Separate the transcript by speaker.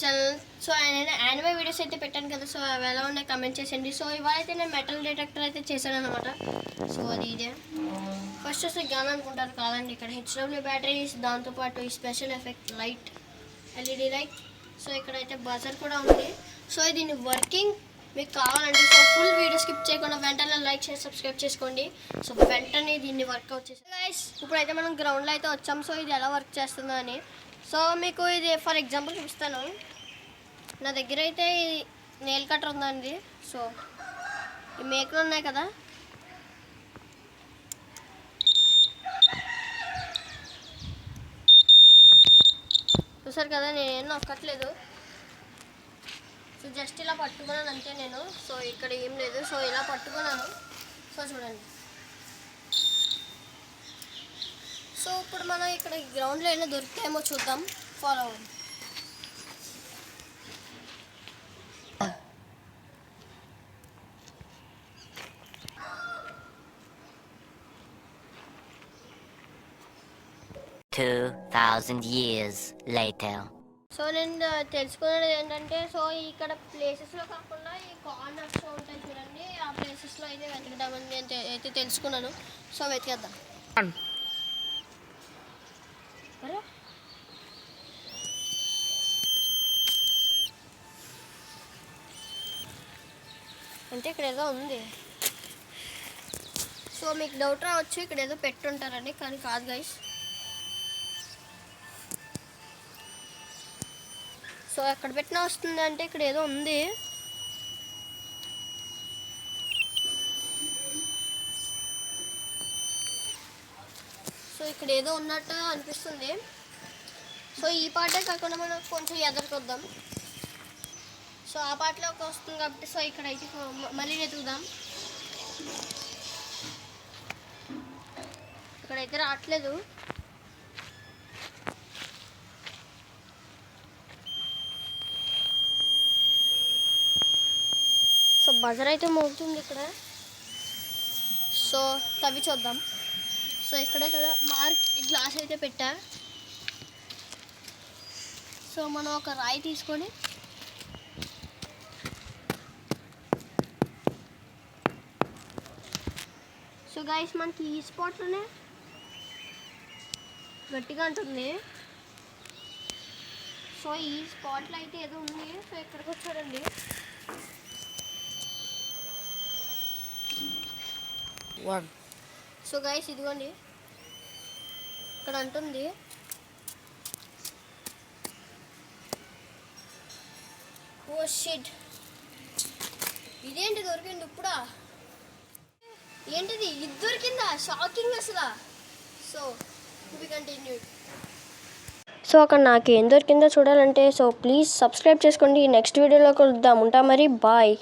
Speaker 1: Channel. So నేను anime videos అయితే పెట్టాను కదా, సో అవి ఎలా ఉన్నాయి కమెంట్ చేసేయండి. సో ఇవాళ అయితే నేను మెటల్ డిటెక్టర్ అయితే చేశాను అనమాట. సో అది ఇదే ఫస్ట్ వస్తే గాన్ అనుకుంటారు కాదండి, ఇక్కడ హెచ్డబ్ల్యూ బ్యాటరీస్, దాంతోపాటు ఈ special effect light, LED light. So ఇక్కడైతే బజర్ కూడా ఉంది. సో దీని వర్కింగ్ మీకు కావాలంటే సో ఫుల్ వీడియో స్కిప్ చేయకుండా వెంటనే లైక్ చేసి సబ్స్క్రైబ్ చేసుకోండి. సో వెంటనే దీన్ని వర్కౌట్ చేసాం గైస్. ఇప్పుడైతే మనం గ్రౌండ్లో అయితే వచ్చాం. సో ఇది ఎలా వర్క్ చేస్తుందో అని. సో మీకు ఇది ఫర్ ఎగ్జాంపుల్ చూపిస్తాను. నా దగ్గర అయితే నెయిల్ కటర్ ఉందండి. సో ఈ మేకలు ఉన్నాయి కదా, చూసారు కదా, నేనేం నొక్కట్లేదు. సో జస్ట్ ఇలా పట్టుకున్నాను అంతే నేను. సో ఇక్కడ ఏం లేదు. సో ఇలా పట్టుకున్నాను. సో చూడండి. సో ఇప్పుడు మనం ఇక్కడ గ్రౌండ్లో ఏమైనా దొరుకుతాయేమో చూద్దాం. ఫాలో అవ్వండి.
Speaker 2: years later.
Speaker 1: సో నేను తెలుసుకున్నది ఏంటంటే, సో ఇక్కడ ప్లేసెస్లో కాకుండా ఈ కార్నర్స్ ఉంటాయి చూడండి, ఆ ప్లేసెస్లో అయితే వెతకదామని నేను అయితే తెలుసుకున్నాను. సో వెతికేద్దాం. అంటే ఇక్కడ ఏదో ఉంది. సో మీకు డౌట్ రావచ్చు ఇక్కడ ఏదో పెట్టుంటారని, కానీ కాదు గైస్. సో ఎక్కడ పెట్టినా వస్తుంది అంటే ఇక్కడ ఏదో ఉంది. సో ఇక్కడ ఏదో ఉన్నట్టు అనిపిస్తుంది. సో ఈ పార్టే కాకుండా మనం కొంచెం ఎదరికొద్దాం. సో ఆ పార్ట్లోకి వస్తుంది కాబట్టి సో ఇక్కడైతే మళ్ళీ వెతుకుదాం. ఇక్కడైతే రావట్లేదు. సో బజర్ అయితే మోగుతుంది ఇక్కడ. సో తవ్వి చూద్దాం. సో ఇక్కడే కదా మార్క్ గ్లాస్ అయితే పెట్టా. సో మనం ఒక రాయి తీసుకొని సో గైస్ మనకి ఈ స్పాట్లోనే గట్టిగా ఉంటుంది. సో ఈ స్పాట్లో అయితే ఏదో ఉంది. సో ఇక్కడికి వచ్చాడండి. సో గైస్ ఇదిగోండి ఇక్కడ అంటుంది. ఓ షిట్, ఇదేంటి దొరికింది ఇప్పుడా? ఏంటిది ఇది దొరికిందా? షాకింగ్ అసలు. So to be continued. So అక్కడ నాకు ఏం దొరికిందో చూడాలంటే సో ప్లీజ్ సబ్స్క్రైబ్ చేసుకోండి. నెక్స్ట్ వీడియోలో కలుద్దాం. ఉంటా మరి, బాయ్.